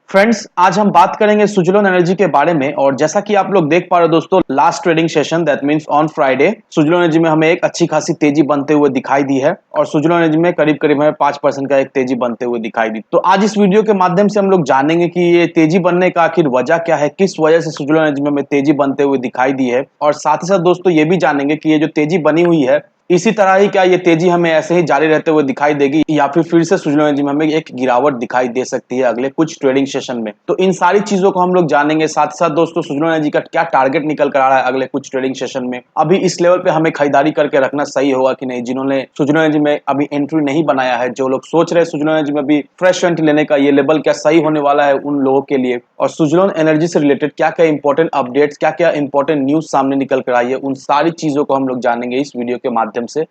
Friends, आज हम बात करेंगे सुजलोन एनर्जी के बारे में। और जैसा कि आप लोग देख पा रहे हो दोस्तों, last trading session that means on Friday Suzlon energy में हमें एक अच्छी खासी तेजी बनते हुए दिखाई दी है और सुजलोन एनर्जी में करीब करीब हमें 5% का एक तेजी बनते हुए दिखाई दी। तो आज इस वीडियो के माध्यम से हम लोग जानेंगे कि ये तेजी बनने का आखिर वजह क्या है, किस वजह से सुजलोन एनर्जी में हमें तेजी बनते हुए दिखाई दी है। और साथ ही साथ दोस्तों ये भी जानेंगे कि ये जो तेजी बनी हुई है, इसी तरह ही क्या ये तेजी हमें ऐसे ही जारी रहते हुए दिखाई देगी या फिर से सुजलोन एनर्जी में हमें एक गिरावट दिखाई दे सकती है अगले कुछ ट्रेडिंग सेशन में। तो इन सारी चीजों को हम लोग जानेंगे। साथ ही साथ दोस्तों सुजलोन एनर्जी का क्या टारगेट निकल कर आ रहा है अगले कुछ ट्रेडिंग सेशन में, अभी इस लेवल पे हमें खरीदारी करके रखना सही होगा कि नहीं। जिन्होंने सुजलोन एनर्जी में अभी एंट्री नहीं बनाया है, जो लोग सोच रहे हैं सुजलोन एनर्जी में अभी फ्रेश एंट्री लेने का, ये लेवल क्या सही होने वाला है उन लोगों के लिए। और सुजलोन एनर्जी से रिलेटेड क्या क्या इंपॉर्टेंट अपडेट्स, क्या क्या इंपॉर्टेंट न्यूज सामने निकल कर आई है, उन सारी चीजों को हम लोग जानेंगे इस वीडियो के माध्यम से।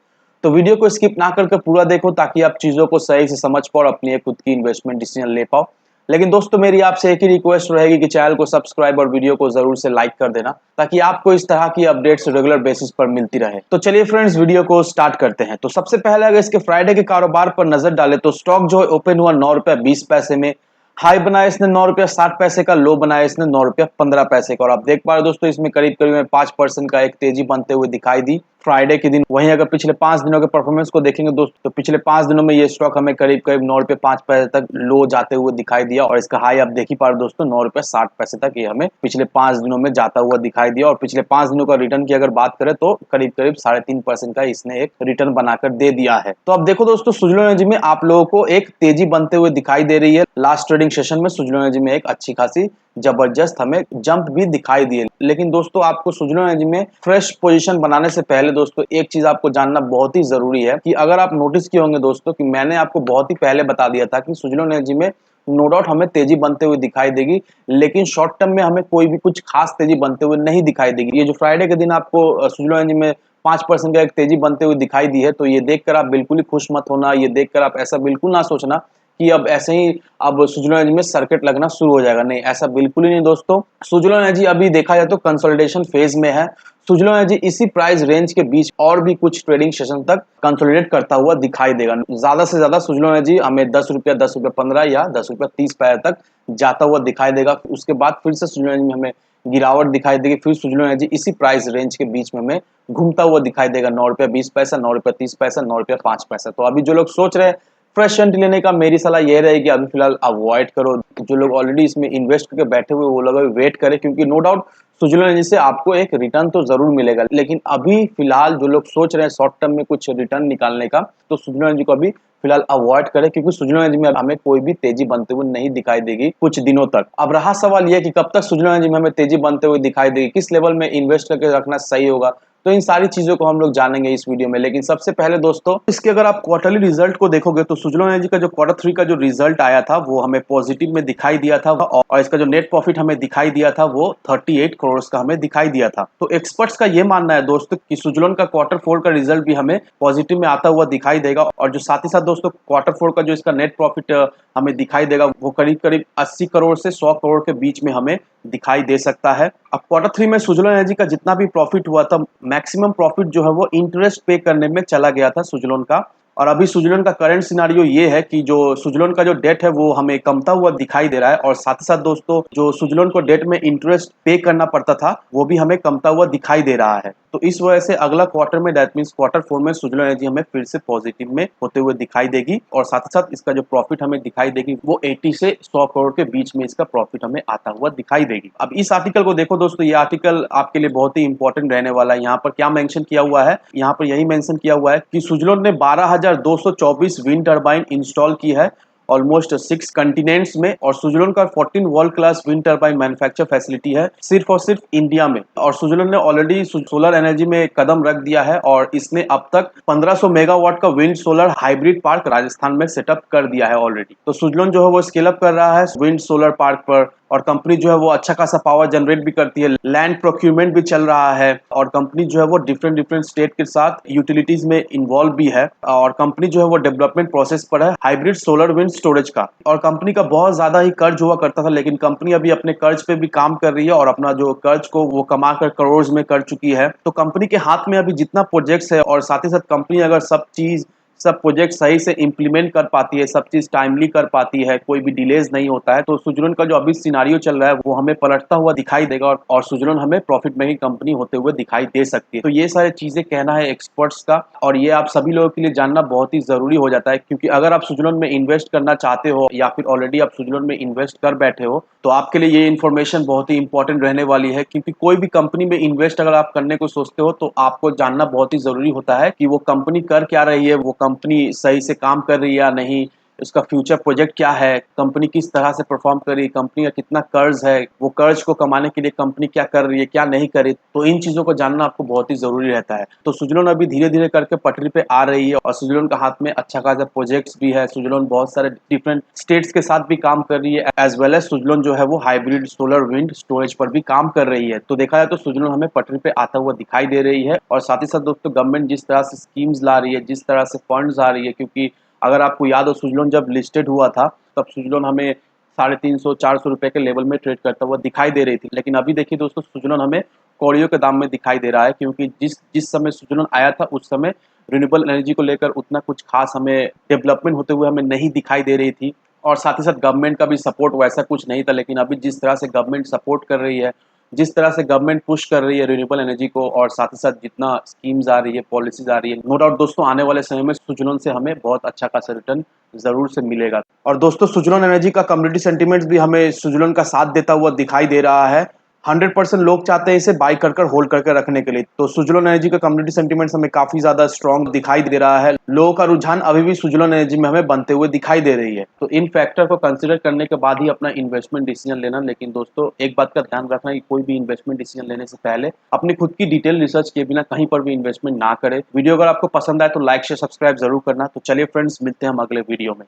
तो वीडियो को स्किप ना करके पूरा देखो ताकि आप चीजों को सही से समझ पाओ और अपनी एक खुद की इन्वेस्टमेंट डिसीजन ले पाओ। लेकिन दोस्तों मेरी आपसे एक ही रिक्वेस्ट रहेगी कि चैनल को सब्सक्राइब और वीडियो को जरूर से लाइक कर देना ताकि आपको इस तरह की अपडेट्स रेगुलर बेसिस पर मिलती रहे। तो चलिए फ्रेंड्स, वीडियो को स्टार्ट करते हैं। तो सबसे पहले अगर इसके फ्राइडे के कारोबार पर नजर डाले तो स्टॉक जो है ओपन हुआ 9 रुपया 20 पैसे में, हाई बनाया इसने 9 रुपया 60 पैसे का, लो बनाया इसने 9 रुपया 15 पैसे का। और आप देख पा रहे हो दोस्तों इसमें करीब करीब 5% का एक तेजी बनते हुए दिखाई दी फ्राइडे के दिन। वहीं अगर पिछले 5 दिनों के परफॉर्मेंस को देखेंगे दोस्तों, तो पिछले 5 दिनों में ये स्टॉक हमें करीब करीब 9 रुपये 5 पैसे तक लो जाते हुए दिखाई दिया और इसका हाई आप देख ही पा रहे हो दोस्तों 9 रुपया 60 पैसे तक ये हमें पिछले 5 दिनों में जाता हुआ दिखाई दिया। और पिछले 5 दिनों का रिटर्न की अगर बात करें तो करीब करीब 3.5% का इसने एक रिटर्न बनाकर दे दिया है। तो अब देखो दोस्तों, सुजलोन एनर्जी में आप लोगों को एक तेजी बनते हुए दिखाई दे रही है। लास्ट ट्रेडिंग सेशन में सुजलोन एनर्जी में एक अच्छी खासी जबरदस्त हमें जंप भी दिखाई दी है। लेकिन दोस्तों आपको सुजलोन एनर्जी में फ्रेश पोजीशन बनाने से पहले दोस्तों एक चीज आपको जानना बहुत ही जरूरी है कि अगर आप नोटिस किए होंगे दोस्तों कि मैंने आपको बहुत ही पहले बता दिया था कि सुजलोन एनर्जी में नो डाउट हमें तेजी बनते हुए दिखाई देगी, लेकिन शॉर्ट टर्म में हमें कोई भी कुछ खास तेजी बनते हुए नहीं दिखाई देगी। ये जो फ्राइडे के दिन आपको सुजलोन एनर्जी में 5% का एक तेजी बनते हुए दिखाई दी है, तो ये देखकर आप बिल्कुल ही खुश मत होना। ये देखकर आप ऐसा बिल्कुल ना सोचना कि अब ऐसे ही अब सुजलोन एनर्जी में सर्किट लगना शुरू हो जाएगा। नहीं, ऐसा बिल्कुल ही नहीं दोस्तों। सुजलोन एनर्जी अभी देखा जाए तो कंसोलिडेशन फेज में है। सुजलोन एनर्जी इसी प्राइस रेंज के बीच और भी कुछ ट्रेडिंग सेशन तक कंसोलिडेट करता हुआ दिखाई देगा। ज्यादा से ज्यादा सुजलोन एनर्जी हमें 10 रुपया 10 रुपया 15 या 10 रुपया 30 पैसे तक जाता हुआ दिखाई देगा। उसके बाद फिर से सुजलोन एनर्जी में हमें गिरावट दिखाई देगी। फिर सुजलोन एनर्जी इसी प्राइस रेंज के बीच में हमें घूमता हुआ दिखाई देगा। 9 रुपया 20 पैसा, 9 रुपया 30 पैसा, 9 रुपया 5 पैसा। तो अभी जो लोग सोच रहे हैं फ्रेश एंट्री लेने का, मेरी सलाह यह रहेगी अभी फिलहाल अवॉइड करो। जो लोग ऑलरेडी इसमें इन्वेस्ट करके बैठे हुए वो लोग अभी वेट करें, क्योंकि नो डाउट सुजलोन एनर्जी से आपको एक रिटर्न तो जरूर मिलेगा। लेकिन अभी फिलहाल जो लोग सोच रहे हैं शॉर्ट टर्म में कुछ रिटर्न निकालने का, तो सुजलोन एनर्जी को अभी फिलहाल अवॉइड करें, क्योंकि सुजलोन एनर्जी में हमें कोई भी तेजी बनते हुए नहीं दिखाई देगी कुछ दिनों तक। अब रहा सवाल यह कि कब तक सुजलोन एनर्जी में हमें तेजी बनते हुए दिखाई देगी, किस लेवल में इन्वेस्ट करके रखना सही होगा। तो इन सारी चीजों को हम लोग जानेंगे इस वीडियो में। लेकिन सबसे पहले दोस्तों इसके अगर आप क्वार्टरली रिजल्ट को देखोगे तो सुजलोन एनर्जी का जो Q3 का जो रिजल्ट आया था वो हमें पॉजिटिव में दिखाई दिया था और इसका जो नेट प्रॉफिट हमें दिखाई दिया था वो 38 करोड़ का हमें दिखाई दिया था। तो एक्सपर्ट्स का ये मानना है दोस्तों कि सुजलोन का Q4 का रिजल्ट भी हमें पॉजिटिव में आता हुआ दिखाई देगा। और जो साथ ही साथ दोस्तों Q4 का जो इसका नेट प्रॉफिट हमें दिखाई देगा वो करीब करीब 80 करोड़ से 100 करोड़ के बीच में हमें दिखाई दे सकता है। अब Q3 में सुजलोन एनर्जी का जितना भी प्रॉफिट हुआ था, मैक्सिमम प्रॉफिट जो है वो इंटरेस्ट पे करने में चला गया था सुजलोन का। और अभी सुजलोन का करंट सिनारियो ये है कि जो सुजलोन का जो डेट है वो हमें कमता हुआ दिखाई दे रहा है। और साथ ही साथ दोस्तों जो सुजलोन को डेट में इंटरेस्ट पे करना पड़ता था वो भी हमें कमता हुआ दिखाई दे रहा है। तो इस वजह से अगला क्वार्टर में दैट मींस Q4 में सुजलोन एनर्जी हमें फिर से पॉजिटिव में होते हुए दिखाई देगी। और साथ ही साथ इसका जो प्रॉफिट हमें दिखाई देगी वो 80 से 100 करोड़ के बीच में इसका प्रॉफिट हमें आता हुआ दिखाई देगी। अब इस आर्टिकल को देखो दोस्तों, ये आर्टिकल आपके लिए बहुत ही इंपॉर्टेंट रहने वाला है। यहाँ पर क्या मेंशन किया हुआ है, यहाँ पर यही मेंशन किया हुआ है कि सुजलोन ने 12,224 विंड टर्बाइन इंस्टॉल की है ऑलमोस्ट 6 कंटिनेंट्स में। और सुजलोन का 14 world class wind turbine manufacture facility है सिर्फ और सिर्फ इंडिया में। और सुजलोन ने ऑलरेडी सोलर एनर्जी में कदम रख दिया है और इसने अब तक 1500 मेगावाट का wind solar hybrid park Rajasthan में सेटअप कर दिया है ऑलरेडी। तो सुजलोन जो है वो स्केल अप कर रहा है विंड सोलर पार्क पर। और कंपनी जो है वो अच्छा खासा पावर जनरेट भी करती है, लैंड प्रोक्यूरमेंट भी चल रहा है। और कंपनी जो है वो डिफरेंट स्टेट के साथ यूटिलिटीज में इन्वॉल्व भी है। और कंपनी जो है वो डेवलपमेंट प्रोसेस पर है हाइब्रिड सोलर विंड स्टोरेज का। और कंपनी का बहुत ज्यादा ही कर्ज हुआ करता था, लेकिन कंपनी अभी अपने कर्ज पे भी काम कर रही है और अपना जो कर्ज को वो कमा कर करोड़ में कर चुकी है। तो कंपनी के हाथ में अभी जितना प्रोजेक्ट्स है और साथ ही साथ कंपनी अगर सब चीज सब प्रोजेक्ट सही से इम्प्लीमेंट कर पाती है, सब चीज़ टाइमली कर पाती है, कोई भी डिलेज़ नहीं होता है। तो सुज़लोन का जो अभी सिनेरियो चल रहा है वो हमें पलटता हुआ दिखाई देगा और सुज़लोन हमें प्रॉफिट मेकिंग कंपनी होते हुए दिखाई दे सकती है। तो ये सारी चीज़ें कहना है एक्सपर्ट्स का और ये आप सभी लोगों के लिए जानना बहुत ही ज़रूरी हो जाता है, क्योंकि अगर आप सुज़लोन में इन्वेस्ट करना चाहते हो या फिर ऑलरेडी आप सुज़लोन में इन्वेस्ट कर बैठे हो, तो आपके लिए ये इन्फॉर्मेशन बहुत ही इंपॉर्टेंट रहने वाली है, क्योंकि कोई भी कंपनी में इन्वेस्ट अगर आप करने को सोचते हो तो आपको जानना बहुत ही ज़रूरी होता है कि वो कंपनी कर क्या रही है, वो कंपनी सही से काम कर रही है या नहीं, उसका फ्यूचर प्रोजेक्ट क्या है, कंपनी किस तरह से परफॉर्म कर रही है, कंपनी का कितना कर्ज है, वो कर्ज को कमाने के लिए कंपनी क्या कर रही है, क्या नहीं कर रही। तो इन चीज़ों को जानना आपको बहुत ही ज़रूरी रहता है। तो सुज़लोन अभी धीरे-धीरे करके पटरी पे आ रही है और सुज़लोन का हाथ में अच्छा खासा प्रोजेक्ट्स भी है। सुज़लोन बहुत सारे डिफरेंट स्टेट्स के साथ भी काम कर रही है, एज़ वेल एज़ सुज़लोन जो है वो हाइब्रिड सोलर विंड स्टोरेज पर भी काम कर रही है। तो देखा जाए तो सुज़लोन हमें पटरी पे आता हुआ दिखाई दे रही है और साथ ही साथ दोस्तों गवर्नमेंट जिस तरह से स्कीम्स ला रही है, जिस तरह से फंड्स आ रही है, क्योंकि अगर आपको याद हो सुज़लोन जब लिस्टेड हुआ था, तब सुज़लोन हमें 350-400 रुपए के लेवल में ट्रेड करता हुआ दिखाई दे रही थी। लेकिन अभी देखिए दोस्तों सुज़लोन हमें कौड़ियों के दाम में दिखाई दे रहा है, क्योंकि जिस जिस समय सुज़लोन आया था उस समय रिन्यूएबल एनर्जी को लेकर उतना कुछ खास हमें डेवलपमेंट होते हुए हमें नहीं दिखाई दे रही थी और साथ ही साथ गवर्नमेंट का भी सपोर्ट वैसा कुछ नहीं था। लेकिन अभी जिस तरह से गवर्नमेंट सपोर्ट कर रही है, जिस तरह से गवर्नमेंट पुश कर रही है रिन्यूएबल एनर्जी को और साथ ही साथ जितना स्कीम्स आ रही है, पॉलिसीज आ रही है, नो डाउट दोस्तों आने वाले समय में सुज़लोन से हमें बहुत अच्छा खासा रिटर्न ज़रूर से मिलेगा। और दोस्तों सुज़लोन एनर्जी का कम्युनिटी सेंटीमेंट्स भी हमें सुज़लोन का साथ देता हुआ दिखाई दे रहा है। 100% लोग चाहते हैं इसे बाय कर होल्ड करके रखने के लिए। तो सुज़लोन एनर्जी का कम्युनिटी सेंटीमेंट्स हमें काफ़ी ज़्यादा स्ट्रॉन्ग दिखाई दे रहा है। लोगों का रुझान अभी भी सुज़लोन एनर्जी में हमें बनते हुए दिखाई दे रही है। तो इन फैक्टर को कंसीडर करने के बाद ही अपना इन्वेस्टमेंट डिसीजन लेना। लेकिन दोस्तों एक बात का ध्यान रखना कि कोई भी इन्वेस्टमेंट डिसीजन लेने से पहले अपनी खुद की डिटेल रिसर्च किए बिना कहीं पर भी इन्वेस्टमेंट ना करें। वीडियो अगर आपको पसंद आए तो लाइक शेयर सब्सक्राइब जरूर करना। तो चलिए फ्रेंड्स मिलते हैं हम अगले वीडियो में।